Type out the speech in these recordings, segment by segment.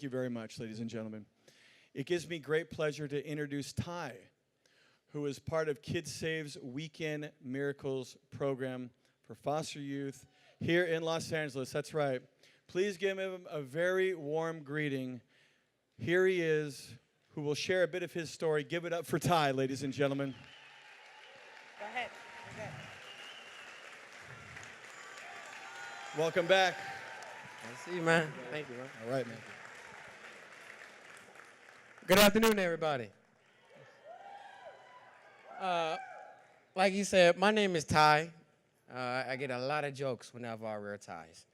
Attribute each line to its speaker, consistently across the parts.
Speaker 1: you very much, ladies and gentlemen. It gives me great pleasure to introduce Ty, who is part of Kids Save's Weekend Miracles program for foster youth here in Los Angeles. That's right. Please give him a very warm greeting. Here he is, who will share a bit of his story. Give it up for Ty, ladies and gentlemen.
Speaker 2: Go ahead. Okay.
Speaker 1: Welcome back.
Speaker 2: I see you, man. Thank you, man.
Speaker 1: All right, man.
Speaker 2: Good afternoon, everybody. Like you said, my name is Ty. I get a lot of jokes whenever I wear ties.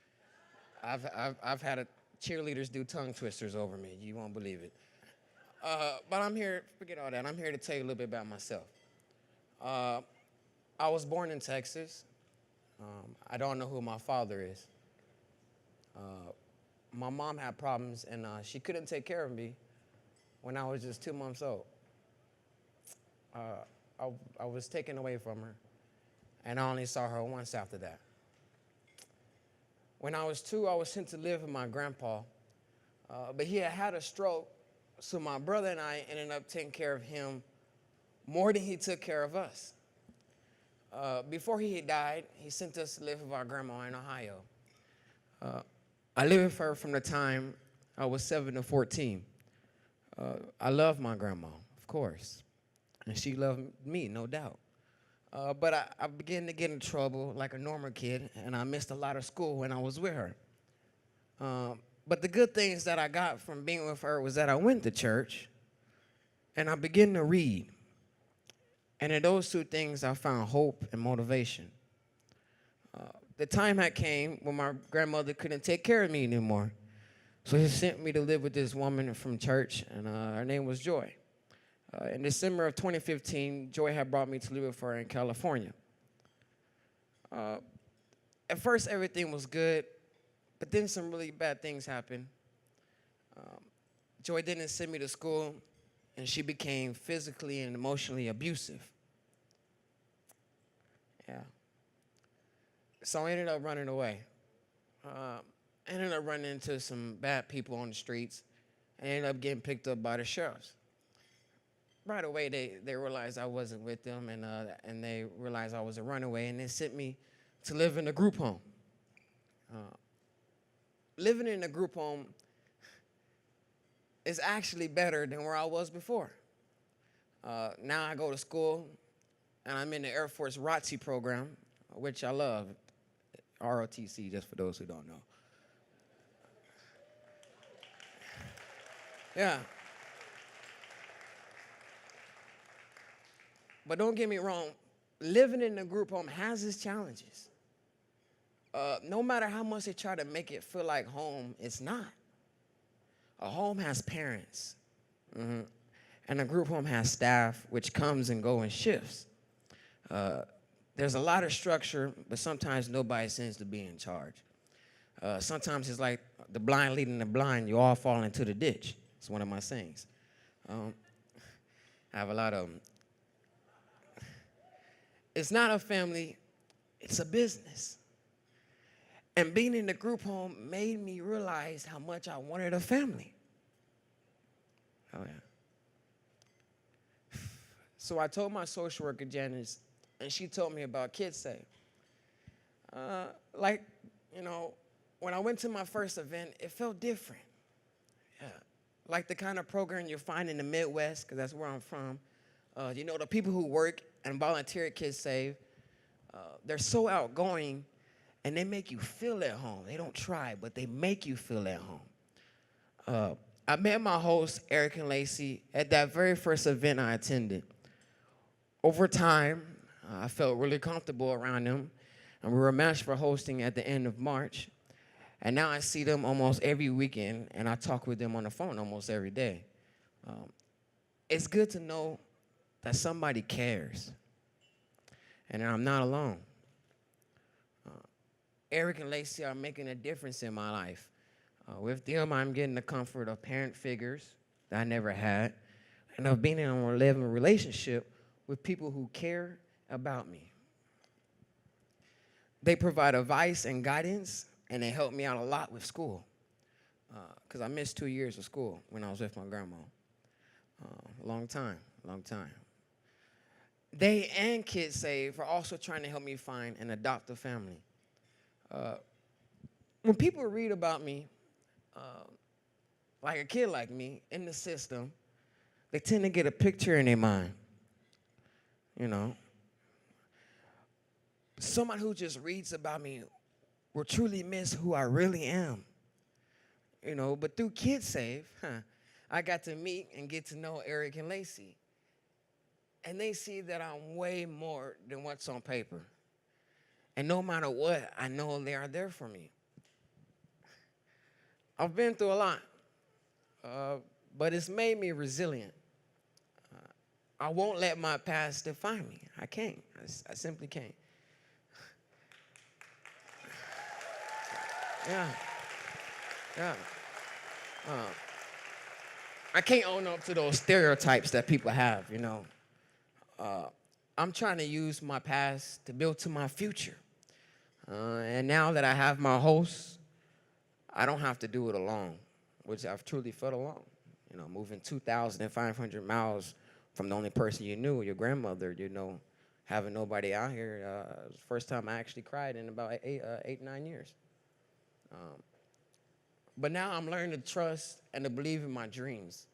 Speaker 2: I've had cheerleaders do tongue twisters over me. You won't believe it. But I'm here, forget all that. I'm here to tell you a little bit about myself. I was born in Texas. I don't know who my father is. My mom had problems, and she couldn't take care of me when I was just 2 months old. I was taken away from her, and I only saw her once after that. When I was 2, I was sent to live with my grandpa, but he had a stroke, so my brother and I ended up taking care of him more than he took care of us. Before he died, he sent us to live with our grandma in Ohio. I lived with her from the time I was 7 to 14. I love my grandma, of course, and she loved me, no doubt. But I began to get in trouble like a normal kid, and I missed a lot of school when I was with her. But the good things that I got from being with her was that I went to church, and I began to read. And in those two things, I found hope and motivation. The time had came when my grandmother couldn't take care of me anymore. So he sent me to live with this woman from church, and her name was Joy. In December of 2015, Joy had brought me to live with her in California. At first, everything was good, but then some really bad things happened. Joy didn't send me to school, and she became physically and emotionally abusive. Yeah. So I ended up running away. I ended up running into some bad people on the streets. I ended up getting picked up by the sheriffs. Right away, they realized I wasn't with them, and they realized I was a runaway, and they sent me to live in a group home. Living in a group home is actually better than where I was before. Now I go to school, and I'm in the Air Force ROTC program, which I love. ROTC, just for those who don't know. Yeah. But don't get me wrong, living in a group home has its challenges. No matter how much they try to make it feel like home, it's not. A home has parents, and a group home has staff, which comes and goes in shifts. There's a lot of structure, but sometimes nobody seems to be in charge. Sometimes it's like the blind leading the blind, you all fall into the ditch. It's one of my sayings. I have a lot of them. It's not a family, it's a business. And being in the group home made me realize how much I wanted a family. Oh, yeah. So I told my social worker, Janice, and she told me about Kids Save. When I went to my first event, it felt different. Yeah. Like the kind of program you find in the Midwest, because that's where I'm from. The people who work and volunteer at Kids Save, they're so outgoing, and they make you feel at home. They don't try, but they make you feel at home. I met my host, Eric and Lacey, at that very first event I attended. Over time, I felt really comfortable around them, and we were matched for hosting at the end of March. And now I see them almost every weekend, and I talk with them on the phone almost every day. It's good to know that somebody cares, and I'm not alone. Eric and Lacey are making a difference in my life. With them, I'm getting the comfort of parent figures that I never had, and of being in a living relationship with people who care about me. They provide advice and guidance, and they help me out a lot with school. because I missed 2 years of school when I was with my grandma. Long time. They and Kids Save are also trying to help me find an adoptive family. When people read about me, like a kid like me, in the system, they tend to get a picture in their mind, you know. Someone who just reads about me will truly miss who I really am, you know. But through Kids Save, I got to meet and get to know Eric and Lacey. And they see that I'm way more than what's on paper. And no matter what, I know they are there for me. I've been through a lot, but it's made me resilient. I won't let my past define me. I can't. I simply can't. Yeah. I can't own up to those stereotypes that people have, you know. I'm trying to use my past to build to my future. And now that I have my host, I don't have to do it alone, which I've truly felt alone. You know, moving 2,500 miles from the only person you knew, your grandmother, you know, having nobody out here. It was the first time I actually cried in about 9 years. But now I'm learning to trust and to believe in my dreams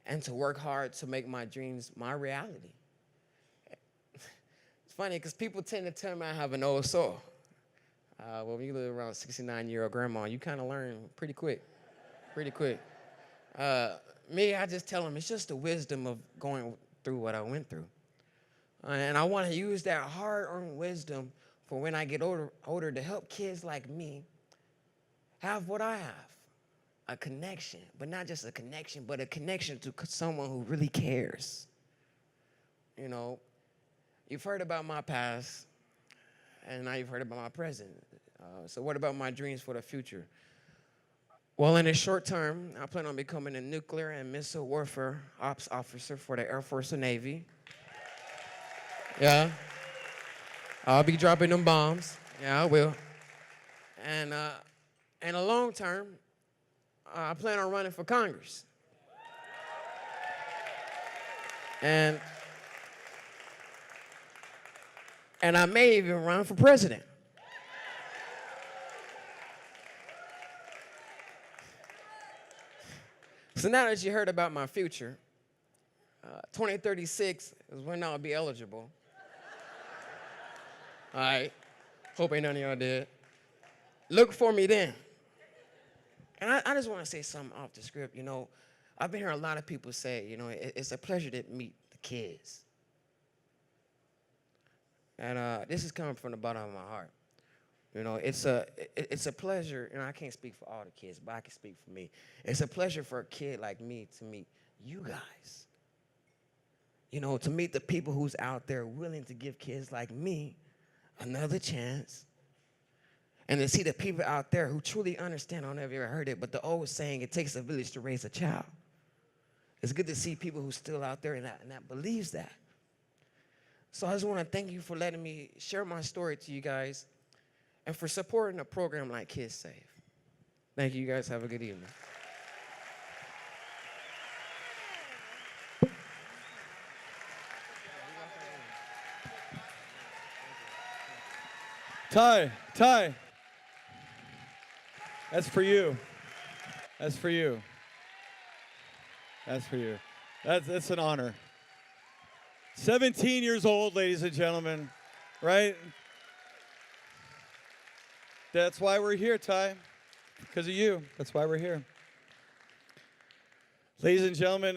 Speaker 2: and to work hard to make my dreams my reality. It's funny because people tend to tell me I have an old soul. Well, when you live around 69-year-old grandma, you kind of learn pretty quick. Me, I just tell them it's just the wisdom of going through what I went through. And I want to use that hard-earned wisdom for when I get older to help kids like me have what I have, a connection, but not just a connection, but a connection to someone who really cares. You know, you've heard about my past, and now you've heard about my present. So what about my dreams for the future? Well, in the short term, I plan on becoming a nuclear and missile warfare ops officer for the Air Force and Navy. Yeah. I'll be dropping them bombs. Yeah, I will. And in the long term, I plan on running for Congress. And I may even run for president. So now that you heard about my future, 2036 is when I'll be eligible. All right. Hope ain't none of y'all did. Look for me then. And I just want to say something off the script. You know, I've been hearing a lot of people say, you know, it's a pleasure to meet the kids. And this is coming from the bottom of my heart. You know, it's a pleasure, and I can't speak for all the kids, but I can speak for me. It's a pleasure for a kid like me to meet you guys. You know, to meet the people who's out there willing to give kids like me another chance. And to see the people out there who truly understand, I don't know if you ever heard it, but the old saying, it takes a village to raise a child. It's good to see people who's still out there and that believes that. So I just want to thank you for letting me share my story to you guys and for supporting a program like Kids Save. Thank you, guys. Have a good evening.
Speaker 1: Ty, that's for you. That's for you. That's for you. That's an honor. 17 years old, ladies and gentlemen, right? That's why we're here, Ty, because of you. That's why we're here. Ladies and gentlemen,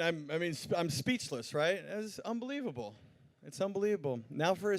Speaker 1: I'm speechless, right? It's unbelievable. It's unbelievable. Now for a